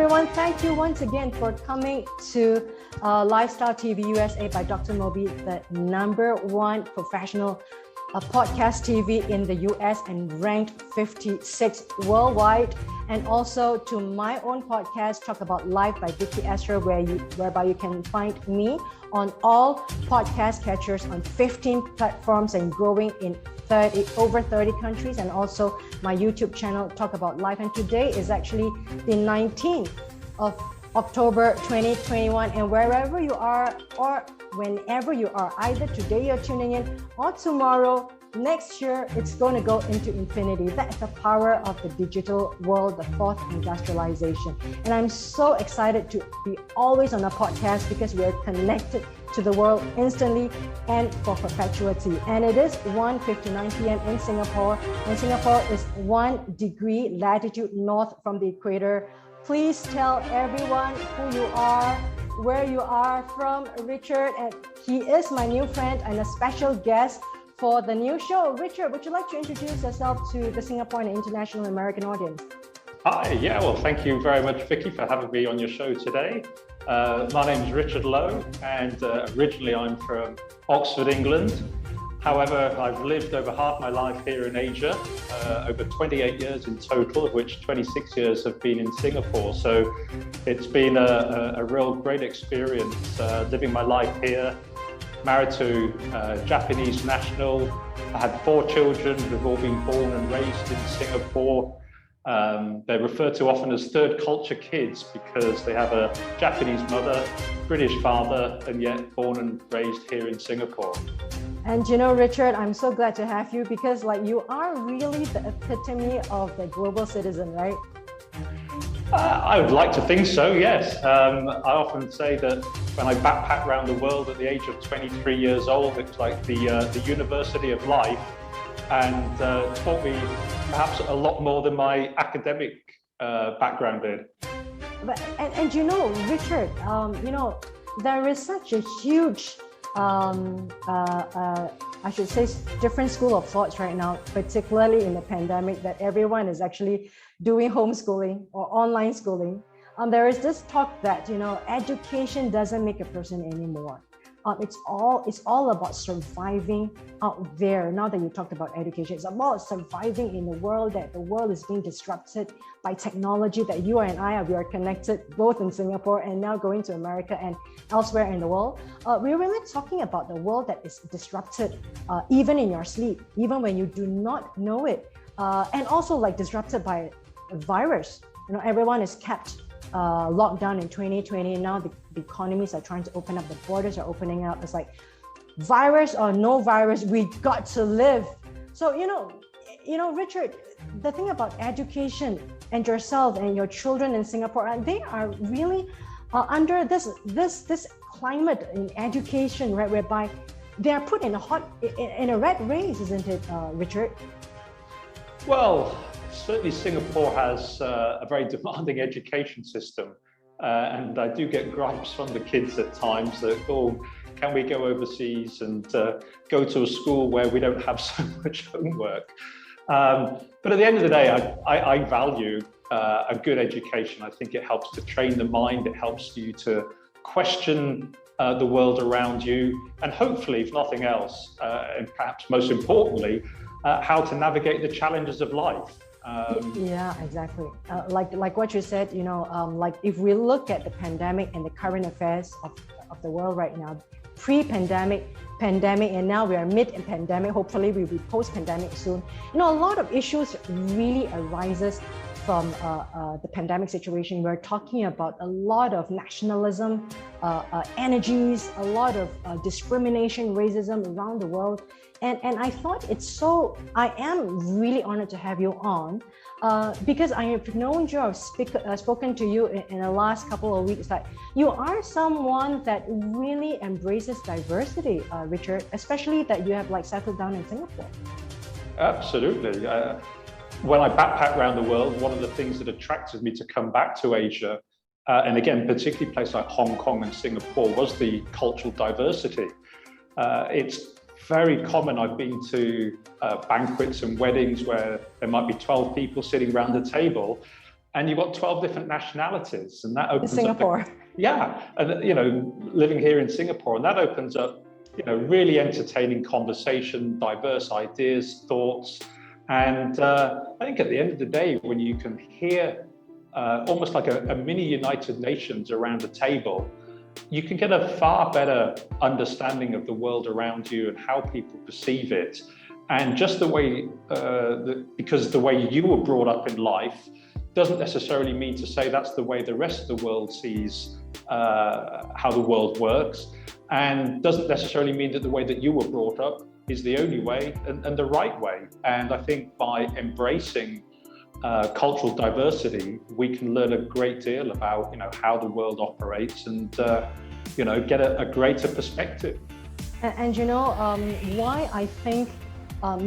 everyone. Thank you once again for coming to Lifestyle TV USA by Dr. Moby, the #1 professional podcast TV in the US and ranked 56 worldwide. And also to my own podcast, Talk About Life by Vicky Esther, whereby you can find me on all podcast catchers on 15 platforms and growing in over 30 countries, and also my YouTube channel, Talk About Life. And today is actually the 19th of October 2021, and wherever you are or whenever you are, either today you're tuning in or tomorrow, next year, it's going to go into infinity. That's the power of the digital world, the fourth industrialization. And I'm so excited to be always on a podcast because we are connected to the world instantly and for perpetuity. And it is 1:59 p.m. in Singapore, and Singapore is 1 degree latitude north from the equator. Please tell everyone who you are, where you are from, Richard, and he is my new friend and a special guest for the new show. Richard, would you like to introduce yourself to the Singapore and international American audience? Hi, well, thank you very much, Vicky, for having me on your show today. My name is Richard Lowe, and originally I'm from Oxford, England. However, I've lived over half my life here in Asia, over 28 years in total, of which 26 years have been in Singapore. So it's been a real great experience living my life here. Married to a Japanese national. I had 4 children who've all been born and raised in Singapore. They're referred to often as third culture kids because they have a Japanese mother, British father, and yet born and raised here in Singapore. And you know, Richard, I'm so glad to have you because you are really the epitome of the global citizen, right? I would like to think so, yes. I often say that when I backpack around the world at the age of 23 years old, it's like the university of life, and taught me perhaps a lot more than my academic background did. And you know, Richard, there is such a huge, I should say, different school of thoughts right now, particularly in the pandemic, that everyone is actually doing homeschooling or online schooling. There is this talk that, education doesn't make a person anymore. It's all about surviving out there. Now that you talked about education, it's about surviving in a world that the world is being disrupted by technology, that you and we are connected both in Singapore and now going to America and elsewhere in the world. We're really talking about the world that is disrupted even in your sleep, even when you do not know it. And also disrupted by a virus. Everyone is kept locked down in 2020. Now the economies are trying to open up, the borders are opening up. It's like, virus or no virus, we got to live. So, Richard, the thing about education and yourself and your children in Singapore, they are really under this climate in education, right, whereby they are put in a rat race, isn't it, Richard? Well, certainly Singapore has a very demanding education system. And I do get gripes from the kids at times that, can we go overseas and go to a school where we don't have so much homework? But at the end of the day, I value a good education. I think it helps to train the mind. It helps you to question the world around you. And hopefully, if nothing else, and perhaps most importantly, how to navigate the challenges of life. Yeah, exactly. Like what you said, if we look at the pandemic and the current affairs of the world right now, pre-pandemic, pandemic, and now we are mid-pandemic, hopefully we'll be post-pandemic soon. A lot of issues really arises from the pandemic situation. We're talking about a lot of nationalism, energies, a lot of discrimination, racism around the world. And I thought I am really honored to have you on because I have known you, I've spoken to you in the last couple of weeks, that you are someone that really embraces diversity, Richard, especially that you have settled down in Singapore. Absolutely. When I backpack around the world, one of the things that attracted me to come back to Asia, and again, particularly places like Hong Kong and Singapore, was the cultural diversity. It's very common. I've been to banquets and weddings where there might be 12 people sitting around the table, and you've got 12 different nationalities, and that opens Singapore. up and living here in Singapore, and that opens up really entertaining conversation, diverse ideas, thoughts. And I think at the end of the day, when you can hear almost like a mini United Nations around a table, you can get a far better understanding of the world around you and how people perceive it. And just the way, because the way you were brought up in life doesn't necessarily mean to say that's the way the rest of the world sees how the world works, and doesn't necessarily mean that the way that you were brought up is the only way and the right way. And I think by embracing cultural diversity, we can learn a great deal about how the world operates and get a greater perspective. And why I think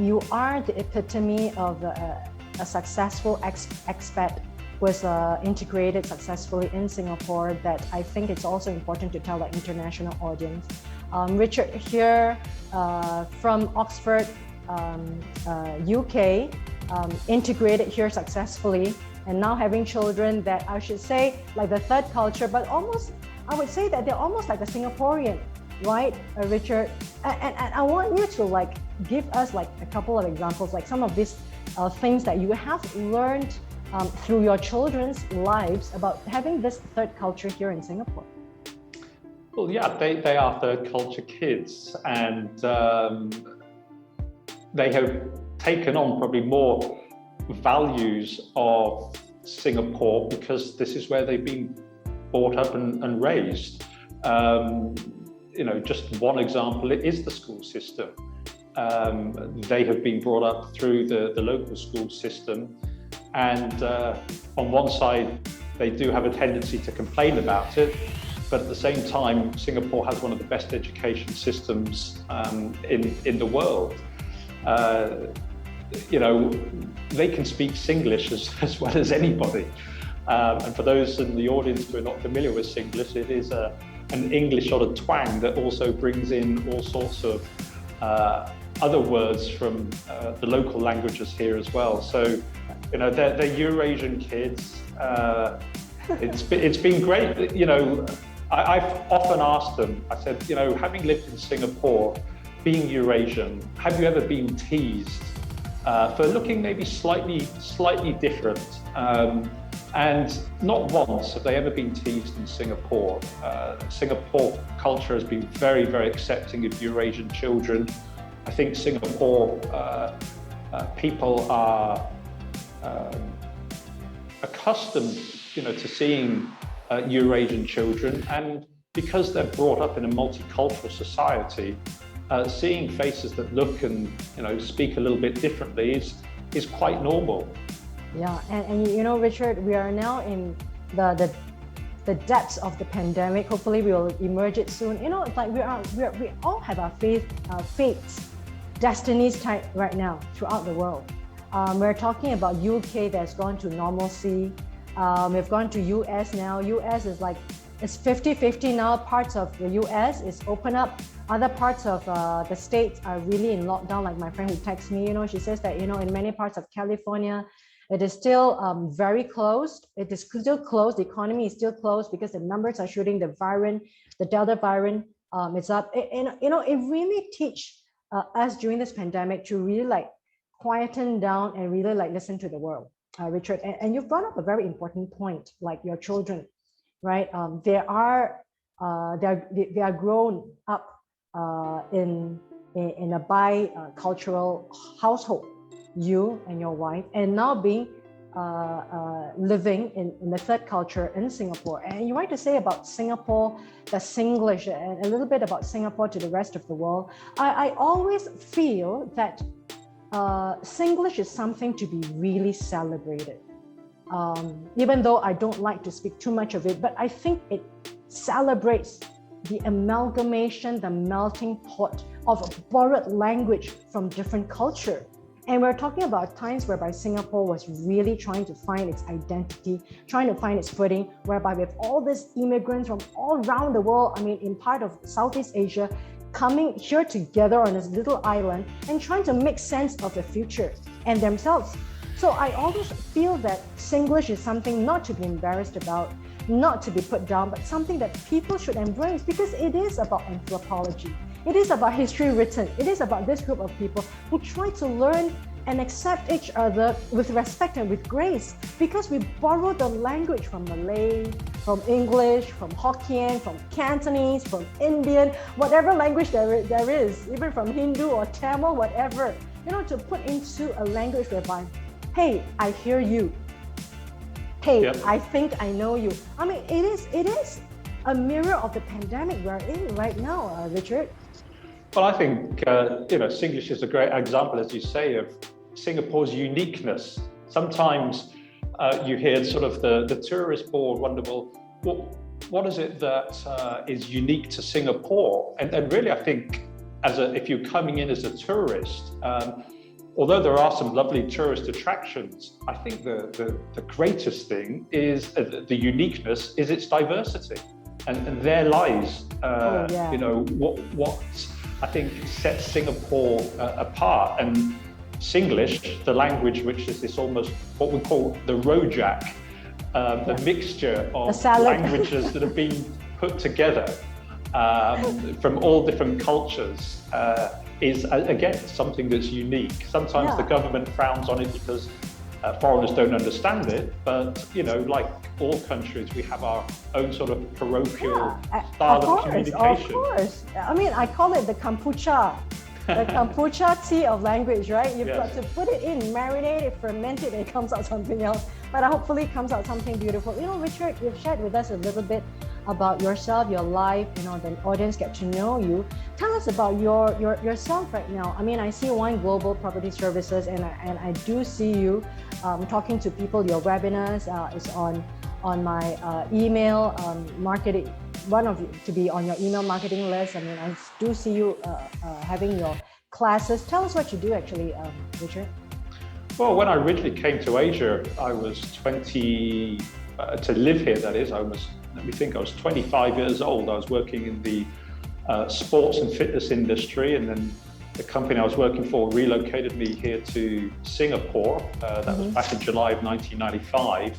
you are the epitome of a successful expat was integrated successfully in Singapore, that I think it's also important to tell the international audience. Richard here from Oxford, UK, integrated here successfully, and now having children that I should say like the third culture, but almost, I would say that they're almost like a Singaporean, right, Richard? And I want you to give us a couple of examples, like some of these things that you have learned through your children's lives about having this third culture here in Singapore. Well, yeah, they are third culture kids, and they have taken on probably more values of Singapore because this is where they've been brought up and raised. Just one example is the school system. They have been brought up through the local school system, and on one side they do have a tendency to complain about it, but at the same time Singapore has one of the best education systems in the world. They can speak Singlish as well as anybody. And for those in the audience who are not familiar with Singlish, it is an English sort of twang that also brings in all sorts of other words from the local languages here as well. So, they're Eurasian kids. It's been great. I've often asked them, I said, having lived in Singapore, being Eurasian, have you ever been teased for looking maybe slightly different? And not once have they ever been teased in Singapore. Singapore culture has been very, very accepting of Eurasian children. I think Singapore people are accustomed, to seeing Eurasian children, and because they're brought up in a multicultural society, seeing faces that look and speak a little bit differently is quite normal. Yeah, and Richard, we are now in the depths of the pandemic. Hopefully, we will emerge it soon. It's like we all have our fates, destinies tight right now throughout the world. We're talking about UK that's gone to normalcy. We've gone to US now. US is it's 50-50 now. Parts of the US is open up. Other parts of the states are really in lockdown. Like my friend who texts me, she says that, in many parts of California, it is still very closed. It is still closed. The economy is still closed because the numbers are shooting. The Delta variant, it's up. It really teach us during this pandemic to really quieten down and really listen to the world, Richard. And you've brought up a very important point, like your children, right? They are grown up in a bi-cultural household, you and your wife, and now being living in the third culture in Singapore. And you want to say about Singapore, the Singlish, and a little bit about Singapore to the rest of the world. I always feel that Singlish is something to be really celebrated. Even though I don't like to speak too much of it, but I think it celebrates the amalgamation, the melting pot of borrowed language from different culture. And we're talking about times whereby Singapore was really trying to find its identity, trying to find its footing, whereby we have all these immigrants from all around the world, in part of Southeast Asia, coming here together on this little island and trying to make sense of the future and themselves. So I always feel that Singlish is something not to be embarrassed about, not to be put down, but something that people should embrace, because it is about anthropology. It is about history written. It is about this group of people who try to learn and accept each other with respect and with grace, because we borrow the language from Malay, from English, from Hokkien, from Cantonese, from Indian, whatever language there is, even from Hindu or Tamil, whatever, to put into a language whereby, hey, I hear you. Hey, yep. I think I know you. I mean, it is a mirror of the pandemic we're in right now, Richard. Well, I think, Singlish is a great example, as you say, of Singapore's uniqueness. Sometimes you hear sort of the tourist board wonder, well, what is it that is unique to Singapore? And really, I think, if you're coming in as a tourist, although there are some lovely tourist attractions, I think the greatest thing is the uniqueness is its diversity. And there lies, what I think sets Singapore apart. And Singlish, the language which is this almost what we call the rojak, the mixture of languages that have been put together from all different cultures, is again something that's unique. Sometimes the government frowns on it because foreigners don't understand it, but like all countries, we have our own sort of parochial style of communication. Of course, I mean, I call it the kombucha, the kombucha tea of language, right? You've got to put it in, marinate it, ferment it, and it comes out something else. But hopefully, it comes out something beautiful. Richard, you've shared with us a little bit about yourself, your life. The audience get to know you. Tell us about yourself right now. I mean, I see One Global Property Services, and I do see you talking to people. Your webinars is on my email marketing. One of you to be on your email marketing list. I mean, I do see you having your classes. Tell us what you do actually, Richard. Well, when I originally came to Asia, I was 20, to live here, that is, I was 25 years old. I was working in the sports and fitness industry, and then the company I was working for relocated me here to Singapore. That was back in July of 1995.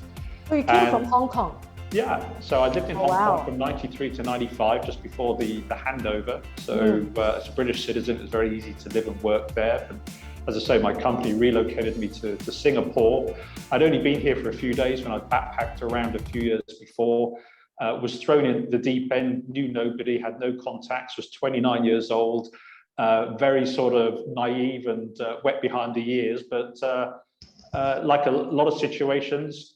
So you came from Hong Kong? Yeah, so I lived in Hong Kong from 93 to 95, just before the handover. So as a British citizen, it was very easy to live and work there. And as I say, my company relocated me to Singapore. I'd only been here for a few days when I backpacked around a few years before. Was thrown in the deep end, knew nobody, had no contacts, was 29 years old, very sort of naive and wet behind the ears, but like a lot of situations,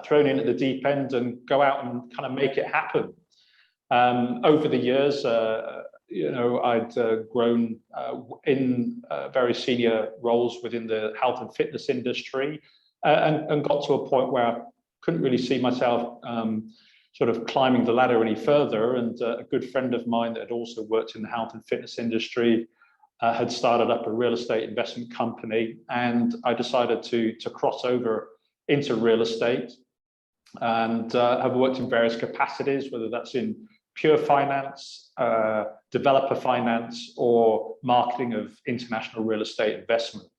thrown in at the deep end and go out and kind of make it happen. Over the years, I'd grown in very senior roles within the health and fitness industry, and got to a point where I couldn't really see myself sort of climbing the ladder any further. And a good friend of mine that had also worked in the health and fitness industry had started up a real estate investment company, and I decided to cross over into real estate, and have worked in various capacities, whether that's in pure finance, developer finance, or marketing of international real estate investment.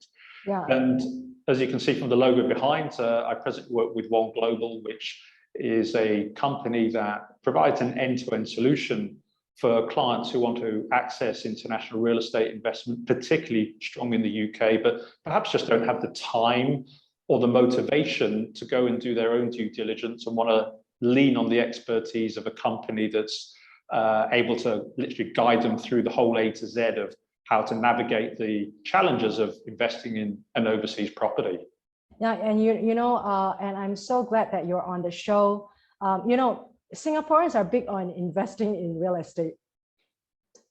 Yeah. And as you can see from the logo behind, I presently work with One Global, which is a company that provides an end-to-end solution for clients who want to access international real estate investment, particularly strong in the UK, but perhaps just don't have the time or the motivation to go and do their own due diligence and want to lean on the expertise of a company that's able to literally guide them through the whole A to Z of how to navigate the challenges of investing in an overseas property. Yeah, and and I'm so glad that you're on the show. Singaporeans are big on investing in real estate.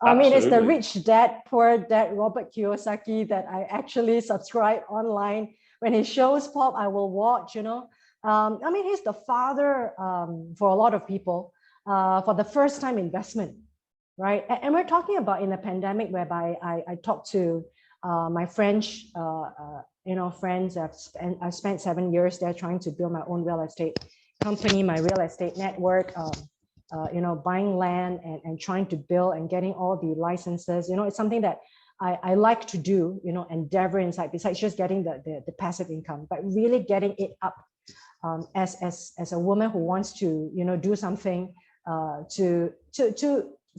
I mean, it's the Rich Dad, Poor Dad, Robert Kiyosaki that I actually subscribe online. When his shows pop, I will watch, I mean, he's the father for a lot of people for the first time investment, right? And we're talking about in the pandemic, whereby I talked to my French, friends. I've spent 7 years there trying to build my own real estate company, my real estate network, buying land and trying to build and getting all the licenses. It's something that I like to do, endeavor inside, besides just getting the passive income, but really getting it up as a woman who wants to, do something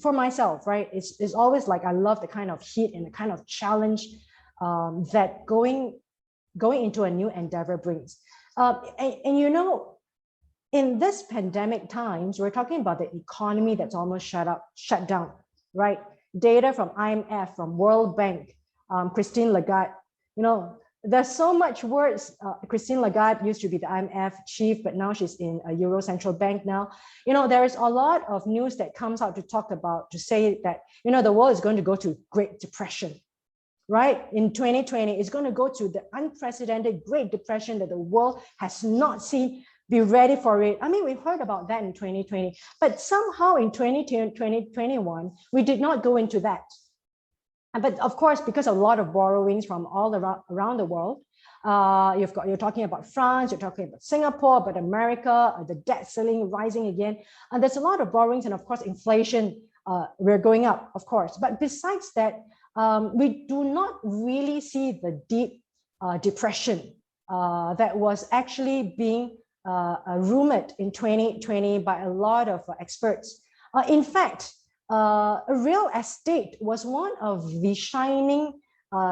for myself, right? It's always like, I love the kind of heat and the kind of challenge that going into a new endeavor brings. In this pandemic times, we're talking about the economy that's almost shut down, right? Data from IMF, from World Bank, Christine Lagarde, there's so much words. Christine Lagarde used to be the IMF chief, but now she's in a Euro Central Bank now. There is a lot of news that comes out to say that, the world is going to go to Great Depression, right? In 2020, it's going to go to the unprecedented Great Depression that the world has not seen. Be ready for it. I mean, we've heard about that in 2020, but somehow in 2021, we did not go into that. But of course, because of a lot of borrowings from all around the world, you're talking about France, you're talking about Singapore, but America, the debt ceiling rising again. And there's a lot of borrowings, and of course, inflation, we're going up, of course. But besides that, we do not really see the deep depression that was actually being rumored in 2020 by a lot of experts. In fact, real estate was one of the shining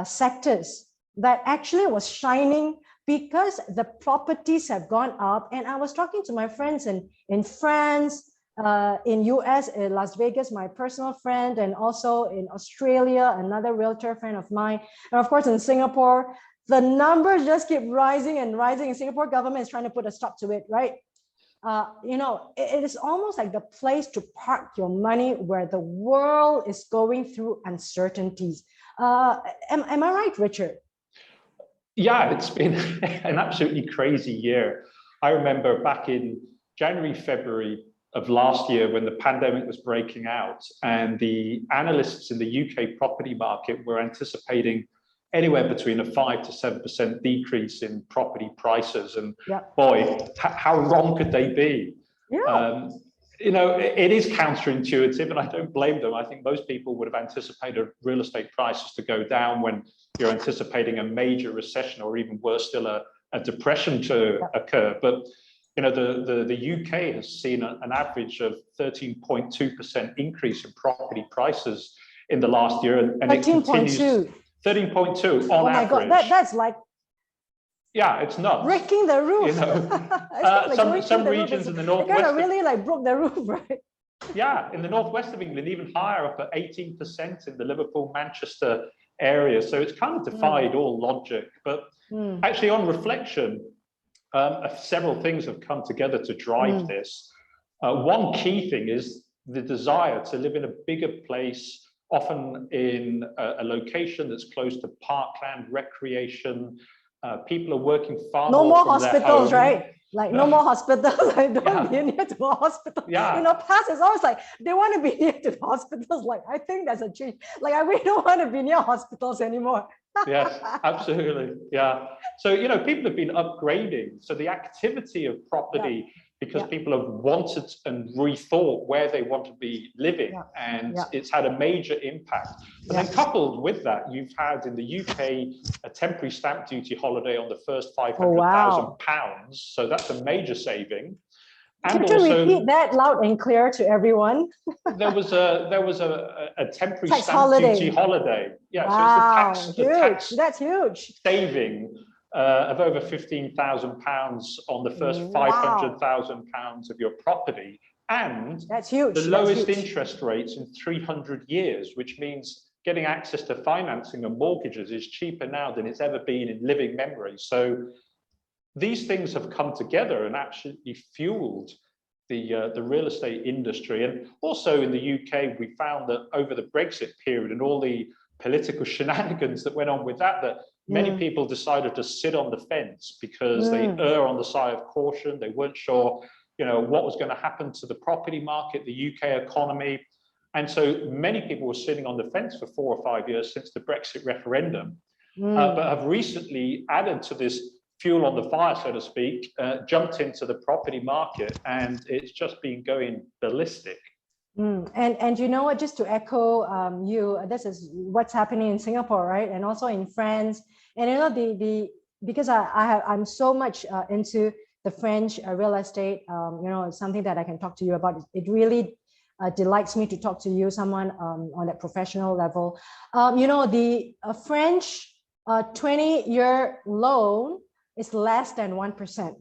sectors that actually was shining because the properties have gone up. And I was talking to my friends in France, in US, in Las Vegas, my personal friend, and also in Australia, another realtor friend of mine, and of course in Singapore. The numbers just keep rising and rising. The Singapore government is trying to put a stop to it, right? It is almost like the place to park your money where the world is going through uncertainties. Am I right, Richard? Yeah, it's been an absolutely crazy year. I remember back in January, February of last year when the pandemic was breaking out, and the analysts in the UK property market were anticipating anywhere between a 5 to 7% decrease in property prices. And boy, how wrong could they be? Yeah. It is counterintuitive, and I don't blame them. I think most people would have anticipated real estate prices to go down when you're anticipating a major recession, or even worse still, a depression to occur. But the UK has seen an average of 13.2% increase in property prices in the last year, and it continues. 13.2 on average. Oh my God, that's like, yeah, it's nuts. Breaking the roof. Some regions in the northwest. They kind of really like broke the roof, right? Yeah, in the northwest of England, even higher, up at 18% in the Liverpool, Manchester area. So it's kind of defied all logic. But actually, on reflection, several things have come together to drive this. One key thing is the desire to live in a bigger place, often in a location that's close to parkland, recreation. People are working far more. No more hospitals, right? Like no more hospitals. Like don't be near to a hospital. Yeah. Past is always like they want to be near to hospitals. Like I think that's a change. Like I really don't want to be near hospitals anymore. Yes, absolutely. Yeah. So people have been upgrading. So the activity of property, because people have wanted and rethought where they want to be living, and it's had a major impact. But then coupled with that, you've had in the UK a temporary stamp duty holiday on the first £500,000. So that's a major saving. And Can you repeat that loud and clear to everyone? there was a temporary tax stamp duty holiday. Yeah, wow, so it's the tax that's huge. Saving of over £15,000 on the first £500,000 of your property, and that's huge. The lowest interest rates in 300 years, which means getting access to financing and mortgages is cheaper now than it's ever been in living memory. So these things have come together and absolutely fueled the real estate industry. And also in the UK, we found that over the Brexit period and all the political shenanigans that went on with that many people decided to sit on the fence because they err on the side of caution. They weren't sure, what was going to happen to the property market, the UK economy. And so many people were sitting on the fence for 4 or 5 years since the Brexit referendum, but have recently added to this fuel on the fire, so to speak, jumped into the property market, and it's just been going ballistic. And you know what, just to echo you, this is what's happening in Singapore, right? And also in France. And you know, because I'm so much into the French real estate, you know, it's something that I can talk to you about. It really delights me to talk to you, someone on that professional level. You know, the French 20-year loan is less than 1%.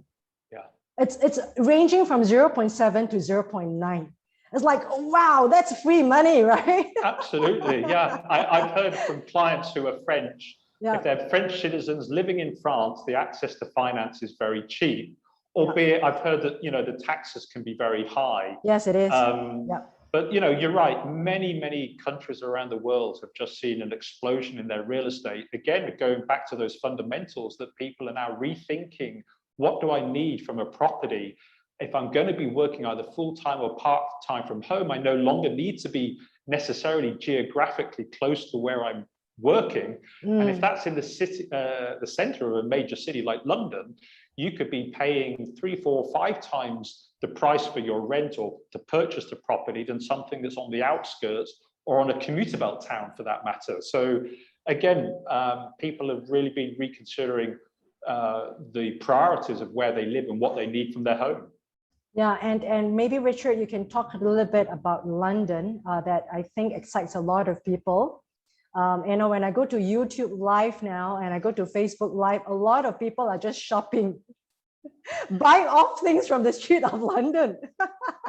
Yeah. It's ranging from 0.7 to 0.9. It's like, oh, wow, that's free money, right? Absolutely, yeah. I've heard from clients who are French, if they're French citizens living in France, the access to finance is very cheap, albeit I've heard that, you know, the taxes can be very high. Yes, it is. But, you know, you're right. Many countries around the world have just seen an explosion in their real estate. Again, going back to those fundamentals that people are now rethinking, what do I need from a property? If I'm going to be working either full-time or part-time from home, I no longer need to be necessarily geographically close to where I'm working. And if that's in the city, the center of a major city like London, you could be paying 3, 4, 5 times the price for your rent or to purchase the property than something that's on the outskirts or on a commuter belt town for that matter. So again, people have really been reconsidering the priorities of where they live and what they need from their home. Yeah, and maybe Richard, you can talk a little bit about London that I think excites a lot of people. You know, when I go to YouTube Live now and I go to Facebook Live, a lot of people are just shopping, buying off things from the street of London.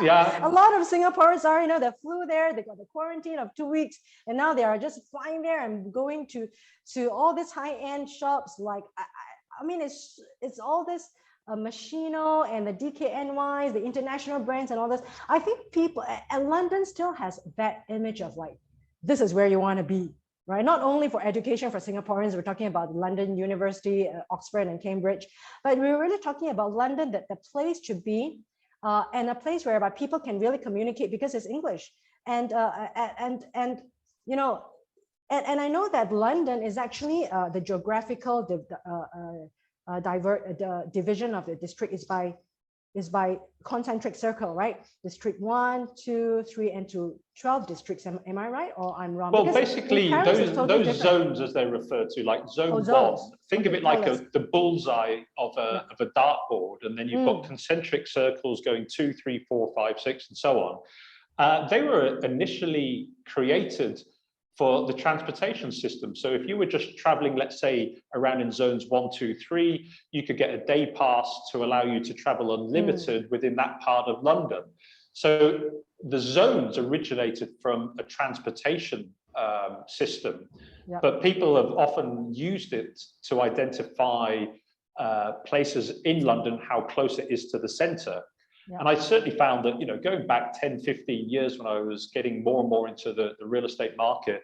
Yeah. A lot of Singaporeans are, you know, they flew there, they got the quarantine of 2 weeks, and now they are just flying there and going to all these high-end shops. Like, I mean, it's all this Machino and the DKNYs, the international brands and all this. I think people, and London still has that image of like, this is where you want to be, right? Not only for education for Singaporeans, we're talking about London University, Oxford and Cambridge, but we're really talking about London, that the place to be, and a place whereby people can really communicate because it's English. And you know, and I know that London is actually the geographical division of the district is by concentric circle, right? District 1, 2, 3, and to 12 districts. Am I right, or I'm wrong? Well, because basically, those zones, as they're referred to, like zone 1, think of it like the bullseye of a dartboard, and then you've got concentric circles going 2, 3, 4, 5, 6, and so on. They were initially created for the transportation system. So if you were just traveling, let's say, around in zones 1, 2, 3, you could get a day pass to allow you to travel unlimited within that part of London. So the zones originated from a transportation system, but people have often used it to identify places in London, how close it is to the center. And I certainly found that, you know, going back 10, 15 years when I was getting more and more into the real estate market,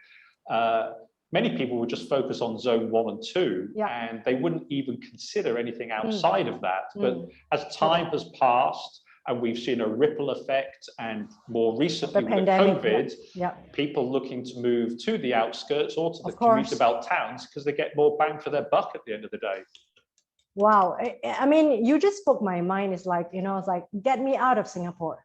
many people would just focus on zone 1 and 2, and they wouldn't even consider anything outside of that. But as time has passed and we've seen a ripple effect, and more recently with COVID, people looking to move to the outskirts or to the commuter belt towns because they get more bang for their buck at the end of the day. Wow. I mean, you just spoke my mind. It's like, you know, it's like, get me out of Singapore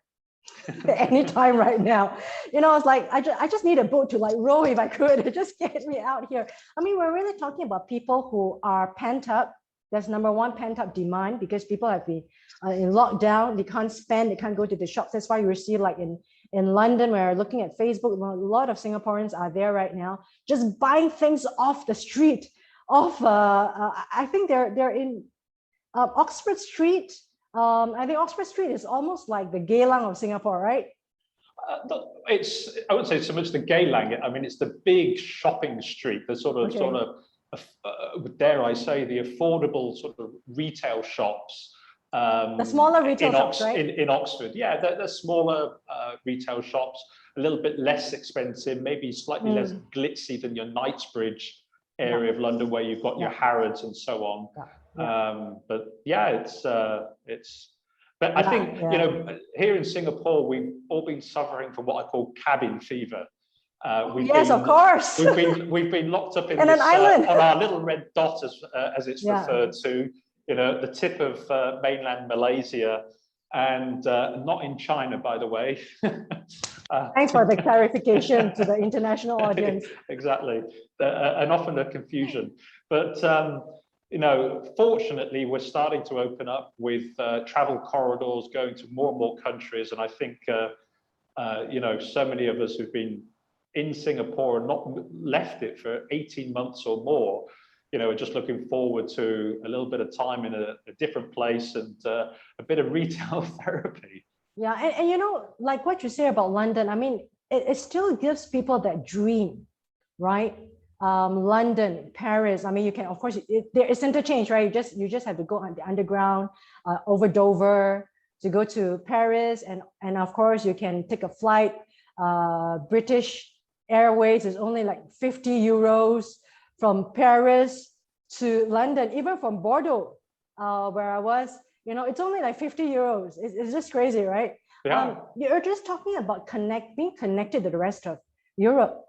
anytime right now. You know, it's like, I just need a boat to like row if I could. Just get me out here. I mean, we're really talking about people who are pent up. There's number one, pent up demand, because people have been in lockdown. They can't spend, they can't go to the shops. That's why you see like in London, where looking at Facebook, a lot of Singaporeans are there right now, just buying things off the street. I think they're in Oxford Street. I think Oxford Street is almost like the Geylang of Singapore, right? I wouldn't say so much the Geylang. I mean, it's the big shopping street, the sort of, dare I say, the affordable sort of retail shops. The smaller retail shops, right? In Oxford, yeah, they're smaller retail shops, a little bit less expensive, maybe slightly less glitzy than your Knightsbridge area of London, where you've got your Harrods and so on. But yeah, it's but I think, you know, here in Singapore, we've all been suffering from what I call cabin fever. Of course. We've been locked up in this, an island. On our little red dot, as it's referred to, you know, the tip of mainland Malaysia, and not in China, by the way. Thanks for the clarification to the international audience. Exactly, and often a confusion. But you know, fortunately, we're starting to open up with travel corridors going to more and more countries, and I think you know, so many of us who've been in Singapore and not left it for 18 months or more, you know, are just looking forward to a little bit of time in a different place and a bit of retail therapy. Yeah, and you know, like what you say about London, I mean, it still gives people that dream, right? London, Paris. I mean, you can, of course, there is interchange, right? You just have to go on the underground over Dover to go to Paris, and of course you can take a flight. British Airways is only like 50 euros from Paris to London, even from Bordeaux, where I was. You know, it's only like 50 euros. It's just crazy, right? Yeah. You're just talking about being connected to the rest of Europe,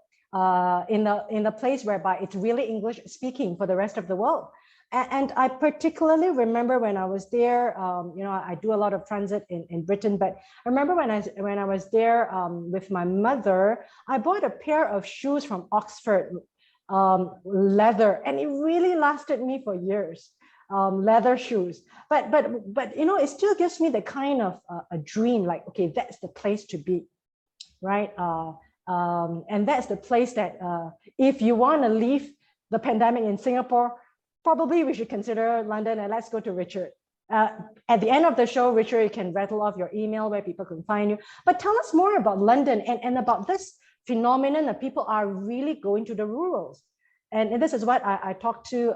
in the place whereby it's really English speaking for the rest of the world. And I particularly remember when I was there, you know, I do a lot of transit in Britain, but I remember when I was there with my mother, I bought a pair of shoes from Oxford, leather, and it really lasted me for years. Leather shoes, but you know, it still gives me the kind of a dream, like, okay, that's the place to be, right? And that's the place that if you want to leave the pandemic in Singapore, probably we should consider London. And let's go to Richard. At the end of the show, Richard, you can rattle off your email where people can find you. But tell us more about London and about this phenomenon that people are really going to the rurals. And this is what I talked to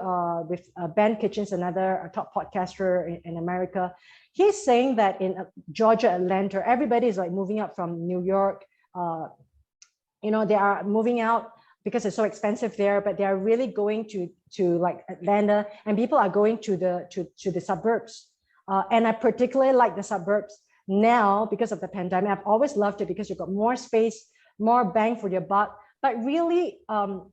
with Ben Kitchens, another top podcaster in America. He's saying that in Georgia, Atlanta, everybody is like moving up from New York. You know, they are moving out because it's so expensive there, but they are really going to like Atlanta, and people are going to the suburbs. And I particularly like the suburbs now because of the pandemic. I've always loved it because you've got more space, more bang for your buck. But really,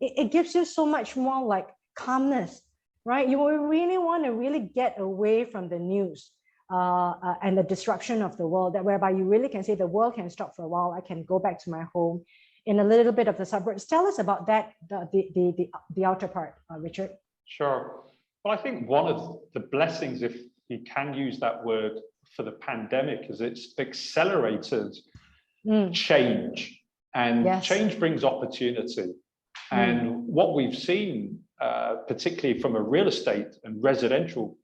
it gives you so much more like calmness, right? You really want to really get away from the news and the disruption of the world, that whereby you really can say the world can stop for a while. I can go back to my home in a little bit of the suburbs. Tell us about that, the outer part, Richard. Sure. Well, I think one of the blessings, if you can use that word, for the pandemic is it's accelerated change. And yes, change brings opportunity. And what we've seen, particularly from a real estate and residential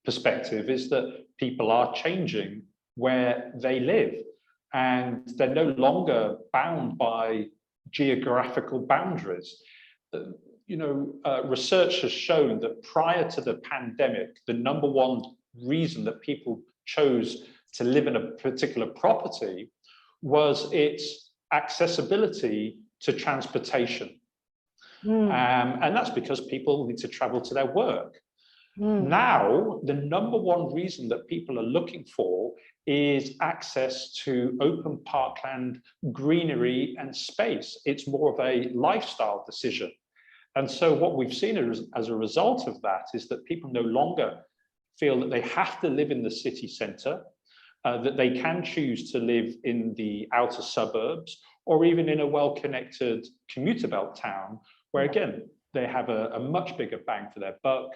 perspective, is that people are changing where they live. And they're no longer bound by geographical boundaries. You know, research has shown that prior to the pandemic, the number one reason that people chose to live in a particular property was its accessibility to transportation. And that's because people need to travel to their work. Now, the number one reason that people are looking for is access to open parkland, greenery, and space. It's more of a lifestyle decision. And so what we've seen as a result of that is that people no longer feel that they have to live in the city centre, that they can choose to live in the outer suburbs or even in a well-connected commuter belt town, where again, they have a much bigger bang for their buck.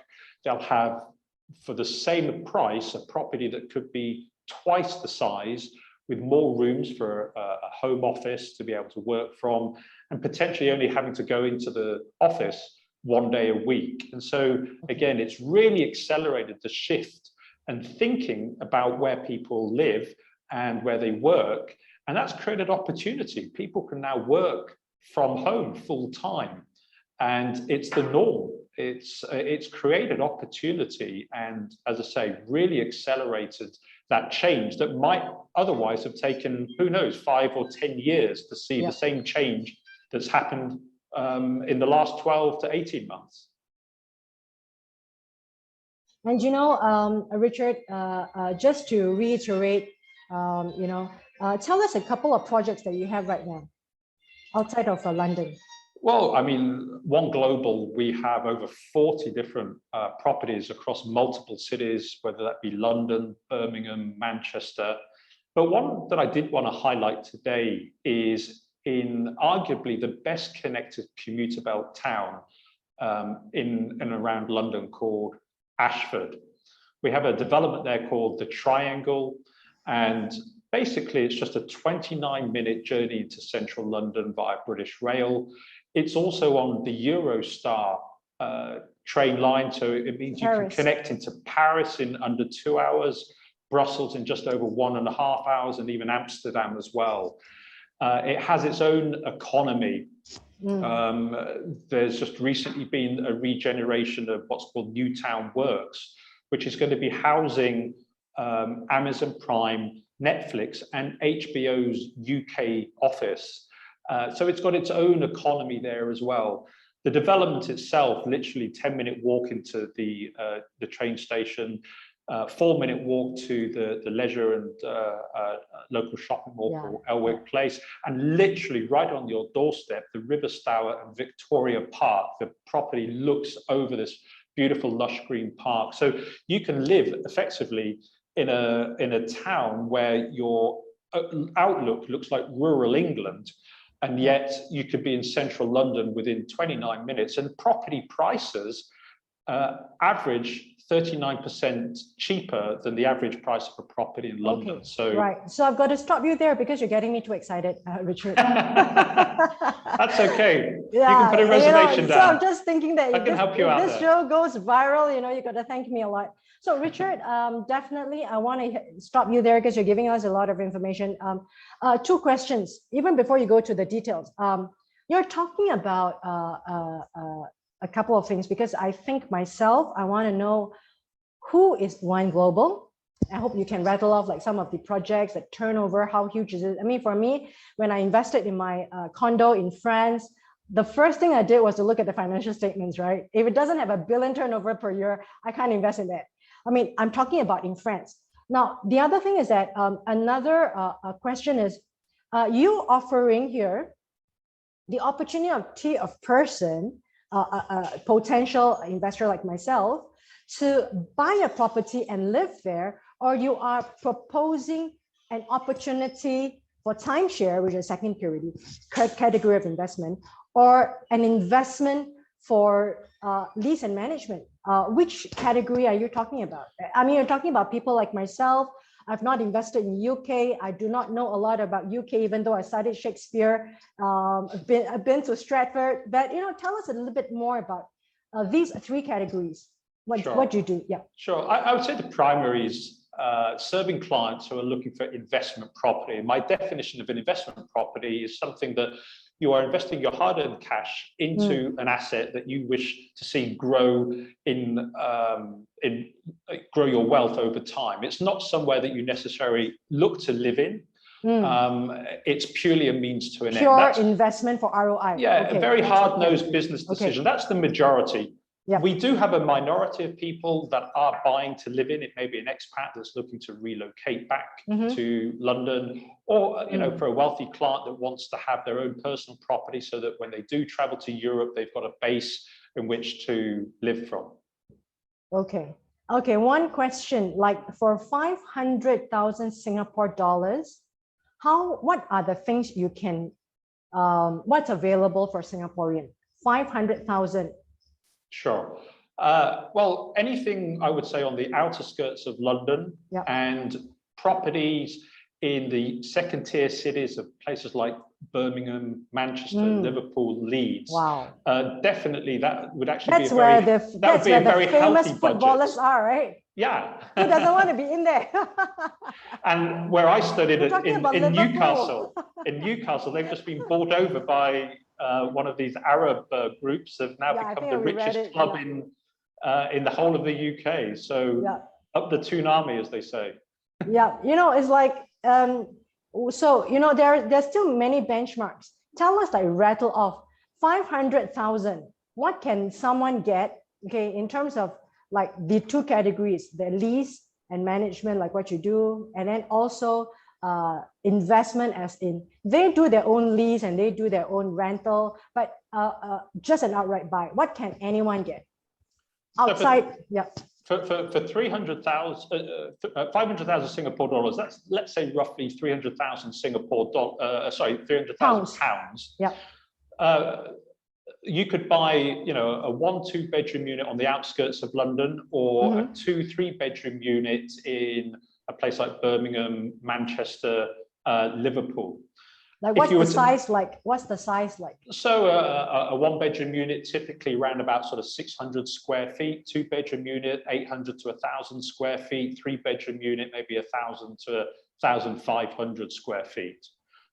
They'll have, for the same price, a property that could be twice the size, with more rooms for a home office to be able to work from, and potentially only having to go into the office one day a week. And so again, it's really accelerated the shift and thinking about where people live and where they work. And that's created opportunity. People can now work from home full time. And it's the norm. It's created opportunity. And as I say, really accelerated that change that might otherwise have taken, who knows, 5 or 10 years to see the same change that's happened in the last 12 to 18 months. And you know, Richard, just to reiterate, you know, tell us a couple of projects that you have right now outside of London. Well, I mean, One Global, we have over 40 different properties across multiple cities, whether that be London, Birmingham, Manchester. But one that I did want to highlight today is in arguably the best connected commuter belt town in and around London called Ashford. We have a development there called the Triangle, and basically it's just a 29-minute journey to central London via British Rail. It's also on the Eurostar train line, so it means you can connect into Paris in under 2 hours, Brussels in just over 1.5 hours, and even Amsterdam as well. It has its own economy. There's just recently been a regeneration of what's called Newtown Works, which is going to be housing Amazon Prime, Netflix, and HBO's UK office. So it's got its own economy there as well. The development itself, literally 10-minute walk into the train station, 4-minute walk to the leisure and local shopping mall called Elwick Place, and literally right on your doorstep, the River Stour and Victoria Park. The property looks over this beautiful lush green park. So you can live effectively in a town where your outlook looks like rural England, and yet you could be in central London within 29 minutes, and property prices average 39% cheaper than the average price of a property in London. Okay, so right. So I've got to stop you there because you're getting me too excited, Richard. That's okay. Yeah, you can put a reservation down. So I'm just thinking that if this show goes viral, you got to thank me a lot. So Richard, definitely, I want to stop you there because you're giving us a lot of information. 2 questions, even before you go to the details. You're talking about a couple of things, because I think myself, I want to know who is One Global. I hope you can rattle off like some of the projects, the turnover, how huge is it? I mean, for me, when I invested in my condo in France, the first thing I did was to look at the financial statements, right? If it doesn't have $1 billion turnover per year, I can't invest in that. I mean, I'm talking about in France. Now, the other thing is that another question is, you offering here the opportunity of person, a potential investor like myself, to buy a property and live there, or you are proposing an opportunity for timeshare, which is a second category of investment, or an investment for lease and management. Which category are you talking about? I mean, you're talking about people like myself. I've not invested in UK. I do not know a lot about UK, even though I studied Shakespeare. I've been to Stratford. But tell us a little bit more about these 3 categories. What do you do? Yeah. Sure. I would say the primary is serving clients who are looking for investment property. My definition of an investment property is something that you are investing your hard-earned cash into an asset that you wish to see grow grow your wealth over time. It's not somewhere that you necessarily look to live in. It's purely a means to an end. Pure investment for ROI. Yeah, a very hard-nosed business decision. That's the majority. Yep. We do have a minority of people that are buying to live in. It may be an expat that's looking to relocate back to London, or for a wealthy client that wants to have their own personal property so that when they do travel to Europe, they've got a base in which to live from. Okay. One question, like for 500,000 Singapore dollars, what are the things you can, what's available for Singaporean? 500,000. Sure. Well, anything I would say on the outer skirts of London and properties in the second tier cities of places like Birmingham, Manchester, Liverpool, Leeds. Wow. Definitely that would actually be a very famous footballers are, right? Yeah. Who doesn't want to be in there? And where I studied in Newcastle, they've just been bought over by one of these Arab groups have now become the richest club in the whole of the UK. So up the tsunami, as they say. Yeah, it's like so there's still many benchmarks. Tell us, like, rattle off 500,000. What can someone get? Okay, in terms of like the 2 categories, the lease and management, like what you do, and then also investment, as in they do their own lease and they do their own rental, but just an outright buy. What can anyone get outside? For 500,000 Singapore dollars, that's, let's say, roughly 300,000 300,000 pounds. Yeah. You could buy, you know, a 1-2 bedroom unit on the outskirts of London, or a 2-3 bedroom unit in a place like Birmingham, Manchester, Liverpool. Like, what's the size like? What's the size like? So a 1-bedroom unit, typically around about sort of 600 square feet. 2-bedroom unit, 800 to 1,000 square feet. 3-bedroom unit, maybe 1,000 to 1,500 square feet.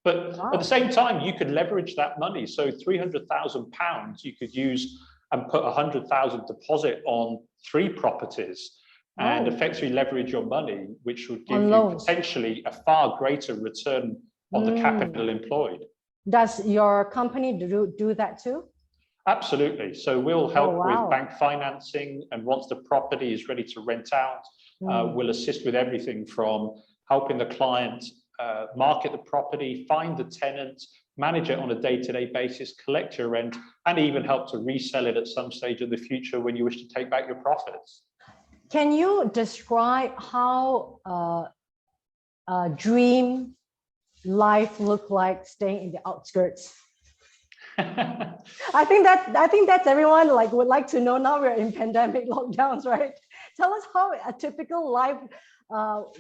But at the same time, you could leverage that money. So £300,000 you could use and put 100,000 deposit on 3 properties and effectively leverage your money, which would give you potentially a far greater return on the capital employed. Does your company do that too? Absolutely. So we'll help with bank financing, and once the property is ready to rent out, we'll assist with everything from helping the client market the property, find the tenant, manage it on a day-to-day basis, collect your rent, and even help to resell it at some stage in the future when you wish to take back your profits. Can you describe how a dream life look like staying in the outskirts? I think that's everyone would like to know. Now we're in pandemic lockdowns, right? Tell us how a typical life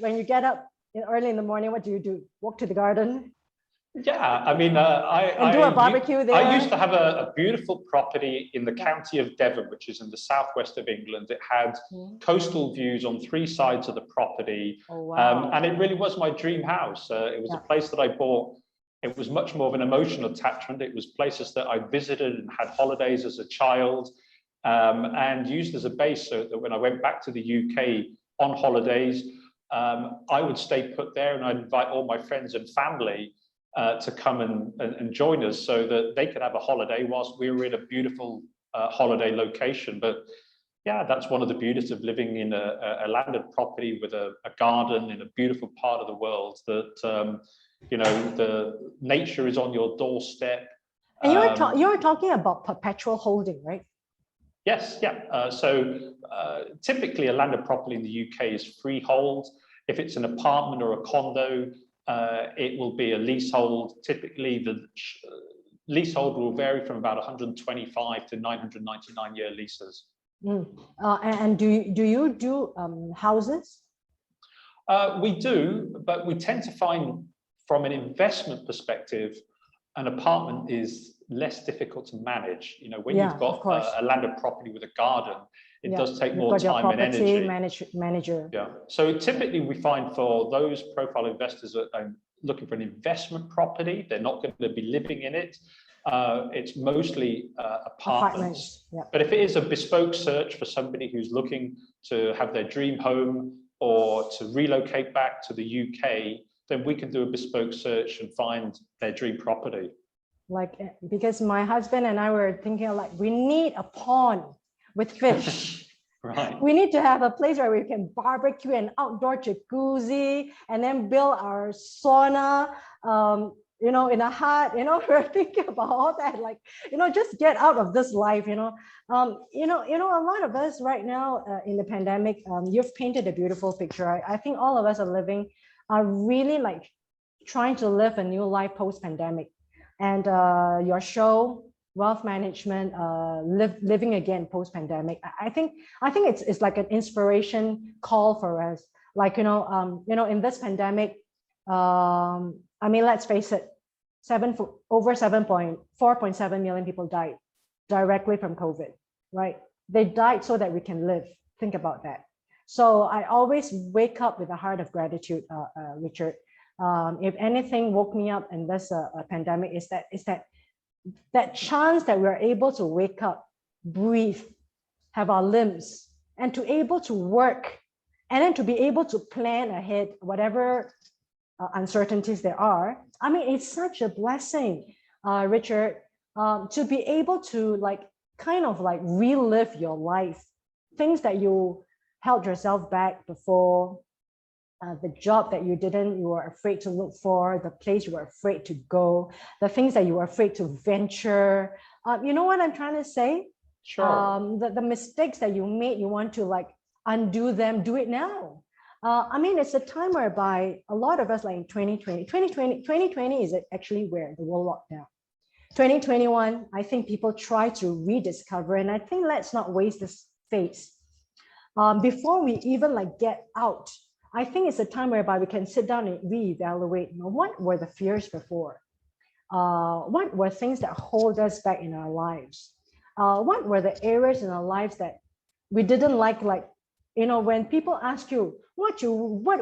when you get up early in the morning. What do? Walk to the garden? Yeah, I mean, I do a barbecue there. I used to have a beautiful property in the county of Devon, which is in the southwest of England. It had coastal views on 3 sides of the property. Oh, wow. And it really was my dream house. It was a place that I bought. It was much more of an emotional attachment. It was places that I visited and had holidays as a child, and used as a base, so that when I went back to the UK on holidays, I would stay put there, and I'd invite all my friends and family to come and join us, so that they could have a holiday whilst we were in a beautiful holiday location. But yeah, that's one of the beauties of living in a landed property with a garden in a beautiful part of the world, that you know, the nature is on your doorstep. And you were talking about perpetual holding, right? Yes, yeah. So typically a landed property in the UK is freehold. If it's an apartment or a condo, it will be a leasehold. Typically, the leasehold will vary from about 125 to 999-year leases. And do you do houses? We do, but we tend to find, from an investment perspective, an apartment is less difficult to manage. You know, when you've got a landed property with a garden, it does take more time and energy. Manager. Yeah. So typically we find, for those profile investors that are looking for an investment property, they're not going to be living in it. It's mostly apartments. Yeah. But if it is a bespoke search for somebody who's looking to have their dream home or to relocate back to the UK, then we can do a bespoke search and find their dream property. Like, because my husband and I were thinking, like, we need a pond with fish. Right. We need to have a place where we can barbecue, an outdoor jacuzzi, and then build our sauna, you know, in a hut. You know, we're thinking about all that, like, you know, just get out of this life, you know. You know, a lot of us right now in the pandemic, you've painted a beautiful picture. I think all of us are really like trying to live a new life post-pandemic. And your show, Wealth Management, Living Again Post-Pandemic, I think it's like an inspiration call for us. Like, you know, in this pandemic, I mean, let's face it, over 4.7 million people died directly from COVID, right? They died so that we can live. Think about that. So I always wake up with a heart of gratitude, Richard. If anything woke me up in this pandemic, is that chance that we're able to wake up, breathe, have our limbs, and to able to work, and then to be able to plan ahead, whatever uncertainties there are. I mean, it's such a blessing, Richard, to be able to like kind of like relive your life, things that you held yourself back before, the job that you were afraid to look for, the place you were afraid to go, the things that you were afraid to venture. You know what I'm trying to say? Sure. The mistakes that you made, you want to like undo them, do it now. I mean, it's a time whereby a lot of us, like in 2020 is actually where the world locked down. 2021, I think people try to rediscover, and I think let's not waste this phase. Before we even like get out, I think it's a time whereby we can sit down and reevaluate, what were the fears before? What were things that hold us back in our lives? What were the areas in our lives that we didn't like, when people ask you, what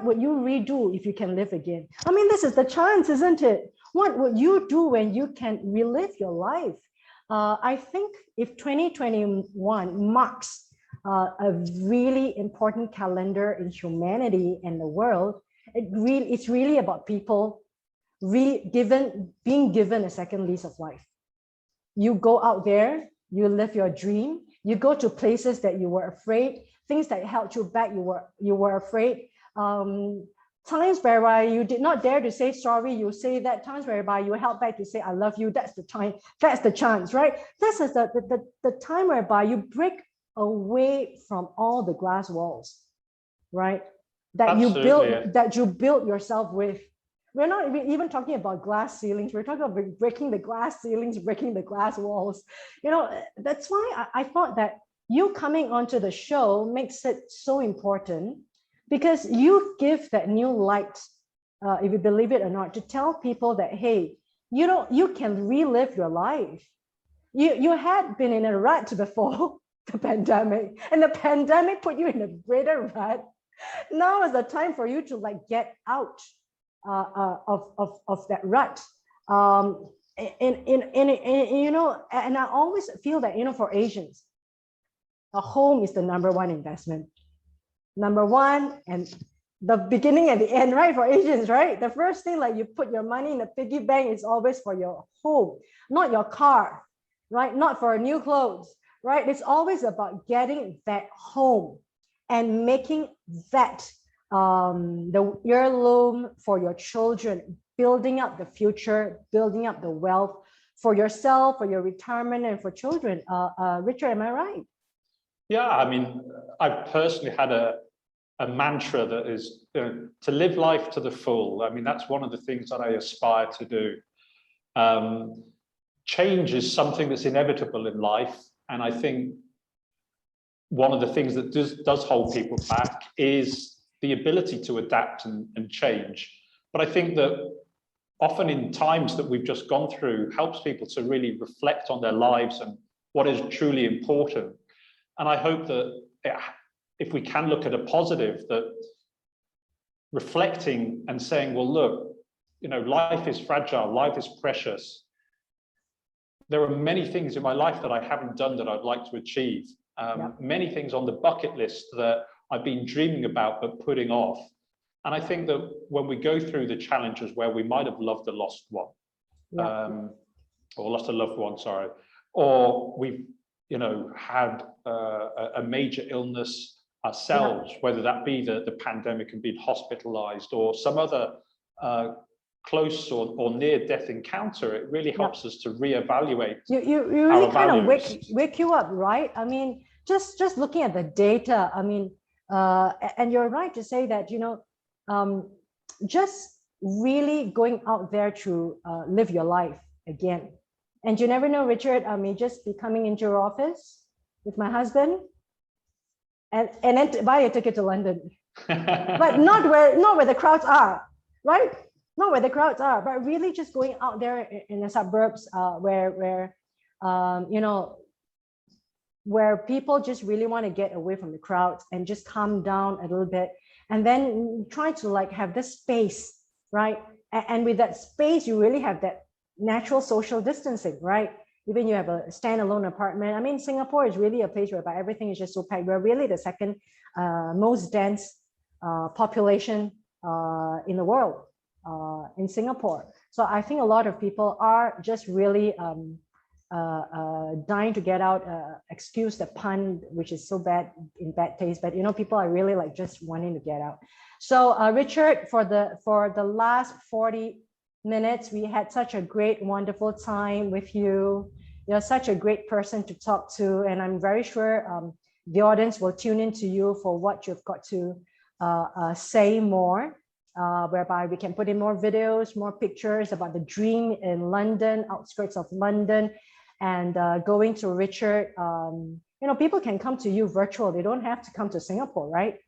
would you redo if you can live again? I mean, this is the chance, isn't it? What would you do when you can relive your life? I think if 2021 marks a really important calendar in humanity and the world, it's really about people being given a second lease of life. You go out there, you live your dream, you go to places that you were afraid, things that held you back, you were afraid. Times whereby you did not dare to say sorry, you say that. Times whereby you held back to say I love you, that's the time, that's the chance, right? This is the time whereby you break away from all the glass walls, right? That you build yourself with. We're not even talking about glass ceilings. We're talking about breaking the glass ceilings, breaking the glass walls. That's why I thought that you coming onto the show makes it so important, because you give that new light, if you believe it or not, to tell people that, hey, you can relive your life. You had been in a rut before the pandemic, and the pandemic put you in a greater rut. Now is the time for you to get out of that rut. And I always feel that, for Asians, a home is the number one investment. Number one, and the beginning and the end, right? For Asians, right? The first thing, you put your money in a piggy bank, is always for your home, not your car, right? Not for new clothes, right? It's always about getting that home and making that the heirloom for your children, building up the future, building up the wealth for yourself, for your retirement, and for children. Richard, am I right? Yeah, I mean, I've personally had a mantra that is to live life to the full. I mean, that's one of the things that I aspire to do. Change is something that's inevitable in life. And I think one of the things that does hold people back is the ability to adapt and change. But I think that often in times that we've just gone through helps people to really reflect on their lives and what is truly important. And I hope that if we can look at a positive, that reflecting and saying, well, look, life is fragile, life is precious. There are many things in my life that I haven't done that I'd like to achieve. Many things on the bucket list that I've been dreaming about but putting off. And I think that when we go through the challenges where we might have loved a lost one, or lost a loved one, sorry, or we've had a major illness ourselves, whether that be the pandemic and being hospitalized, or some other close or near-death encounter, it really helps us to reevaluate. You really kind of wake you up, right? I mean, just looking at the data, I mean, and you're right to say that, just really going out there to live your life again. And you never know, Richard, I may just be coming into your office with my husband and then buy a ticket to London. But not where the crowds are, right? Not where the crowds are, but really just going out there in the suburbs where people just really want to get away from the crowds and just calm down a little bit, and then try to have this space, right? And with that space, you really have that natural social distancing, right? Even you have a standalone apartment. I mean, Singapore is really a place whereby everything is just so packed. We're really the second most dense population in the world, in Singapore. So I think a lot of people are just really dying to get out. Excuse the pun, which is so bad in bad taste, but people are really just wanting to get out. So Richard, for the last 40 minutes, we had such a great, wonderful time with you. You're such a great person to talk to, and I'm very sure the audience will tune into you for what you've got to say more, whereby we can put in more videos, more pictures about the dream in London, outskirts of London, and going to Richard. People can come to you virtual. They don't have to come to Singapore, right?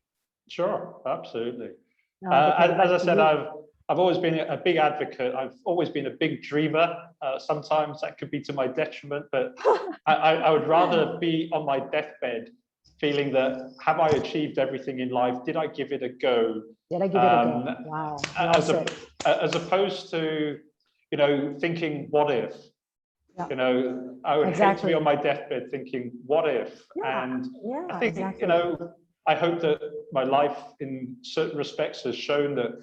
Sure, absolutely. As I said, I've always been a big advocate. I've always been a big dreamer. Sometimes that could be to my detriment, but I would rather be on my deathbed feeling that, have I achieved everything in life? Did I give it a go? Did I give it a go? Wow. As opposed to, thinking, what if? Yeah. I would hate to be on my deathbed thinking, what if? Yeah. And yeah, I think, I hope that my life in certain respects has shown that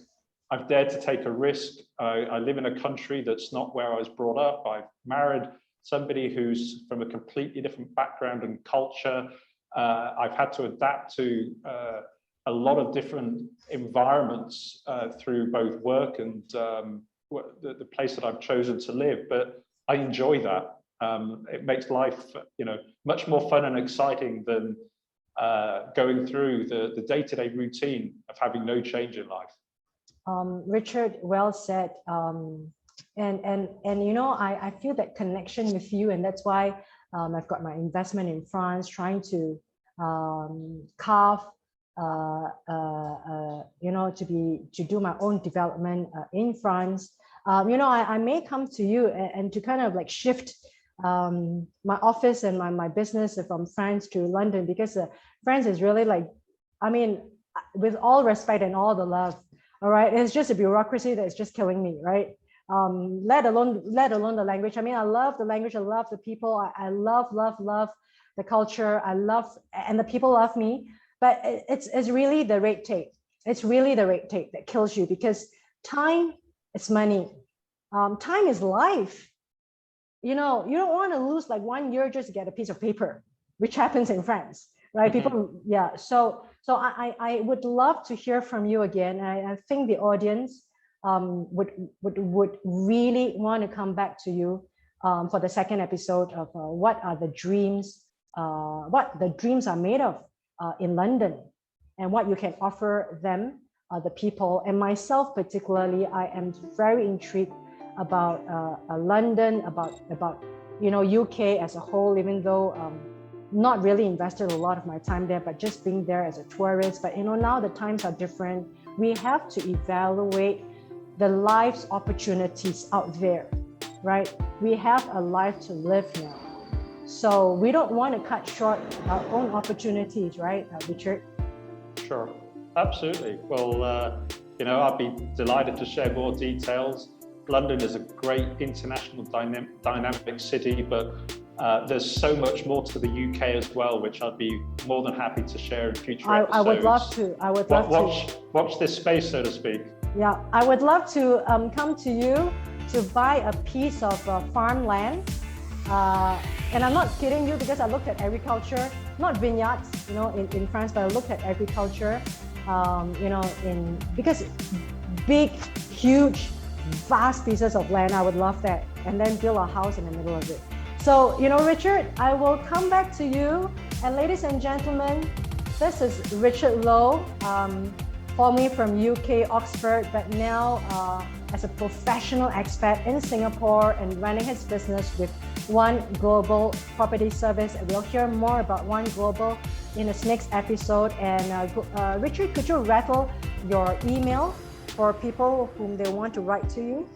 I've dared to take a risk. I live in a country that's not where I was brought up. I've married somebody who's from a completely different background and culture. I've had to adapt to a lot of different environments through both work and the place that I've chosen to live, but I enjoy that. It makes life, much more fun and exciting than going through the day-to-day routine of having no change in life. Richard, well said. I feel that connection with you, and that's why I've got my investment in France, trying to carve, to do my own development in France. I may come to you and to kind of like shift my office and my business from France to London, because France is really like, with all respect and all the love, all right, it's just a bureaucracy that's just killing me, right? Let alone the language. I love the language, I love the people, I love the culture, and the people love me, but it's really the red tape. It's really the red tape that kills you, because time is money. Time is life. You don't want to lose like 1 year just to get a piece of paper, which happens in France, right? Mm-hmm. People, yeah. So I would love to hear from you again. I think the audience would really want to come back to you for the second episode of what the dreams are made of in London, and what you can offer them, the people, and myself particularly. I am very intrigued about London, about UK as a whole, even though not really invested a lot of my time there, but just being there as a tourist. But now the times are different. We have to evaluate the life's opportunities out there, right? We have a life to live now, so we don't want to cut short our own opportunities, right, Richard? Sure, absolutely. Well, I'd be delighted to share more details. London is a great international dynamic city, but there's so much more to the UK as well, which I'd be more than happy to share in future episodes. I would love to. Watch this space, so to speak. Yeah, I would love to come to you to buy a piece of farmland. And I'm not kidding you, because I looked at agriculture, not vineyards, in France, but I looked at agriculture, because big, huge, vast pieces of land, I would love that, and then build a house in the middle of it. So, Richard, I will come back to you. And ladies and gentlemen, this is Richard Lowe, formerly from UK, Oxford, but now as a professional expat in Singapore and running his business with One Global Property Service. We'll hear more about One Global in this next episode. And Richard, could you rattle your email for people whom they want to write to you?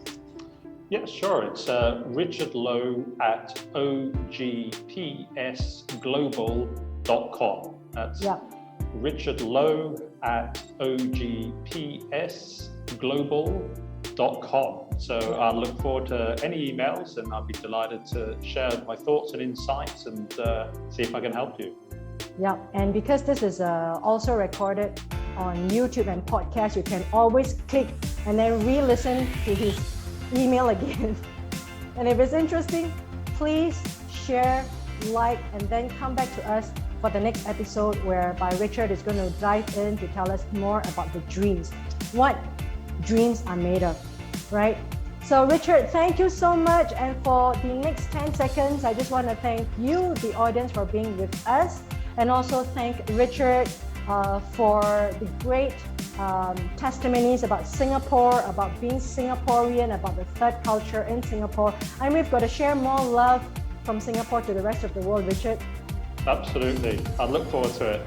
Yeah, sure. It's richardlowe@ogpsglobal.com. That's Richard Lowe @ogpsglobal.com. So I look forward to any emails, and I'll be delighted to share my thoughts and insights and see if I can help you. Yeah, and because this is also recorded on YouTube and podcast, you can always click and then re-listen to his email again. And if it's interesting, please share, like, and then come back to us for the next episode, whereby Richard is going to dive in to tell us more about the dreams, what dreams are made of, right? So Richard, thank you so much. And for the next 10 seconds, I just want to thank you, the audience, for being with us. and also thank Richard for the great testimonies about Singapore, about being Singaporean, about the third culture in Singapore. And we've got to share more love from Singapore to the rest of the world, Richard. Absolutely. I look forward to it.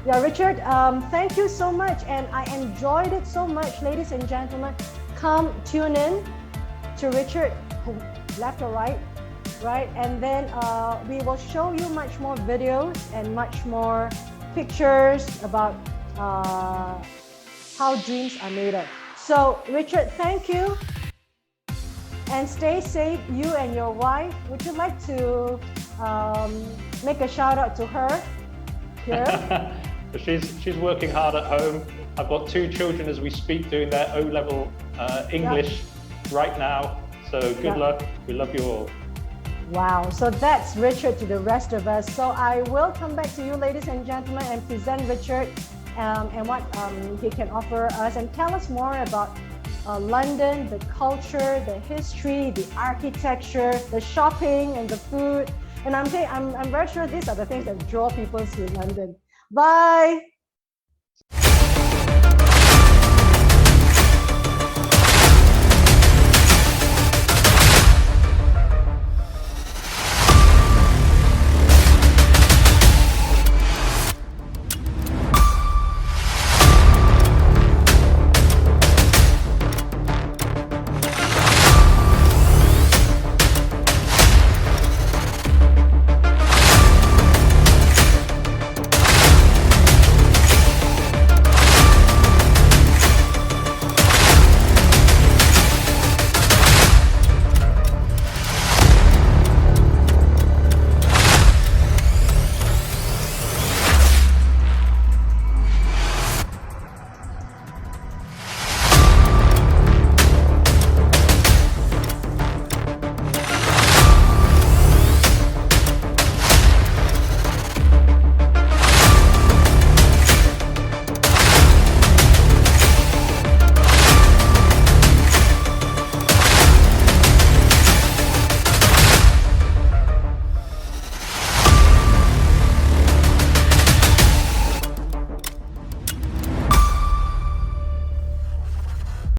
Yeah, Richard, thank you so much. And I enjoyed it so much, ladies and gentlemen. Come tune in to Richard, left or right? Right, and then we will show you much more videos and much more pictures about how dreams are made of. So, Richard, thank you, and stay safe, you and your wife. Would you like to make a shout out to her here? She's working hard at home. I've got 2 children as we speak doing their O-level English right now. So good luck. We love you all. Wow, so that's Richard to the rest of us. So I will come back to you, ladies and gentlemen, and present Richard and what he can offer us, and tell us more about London, the culture, the history, the architecture, the shopping and the food. And I'm very sure these are the things that draw people to London. Bye.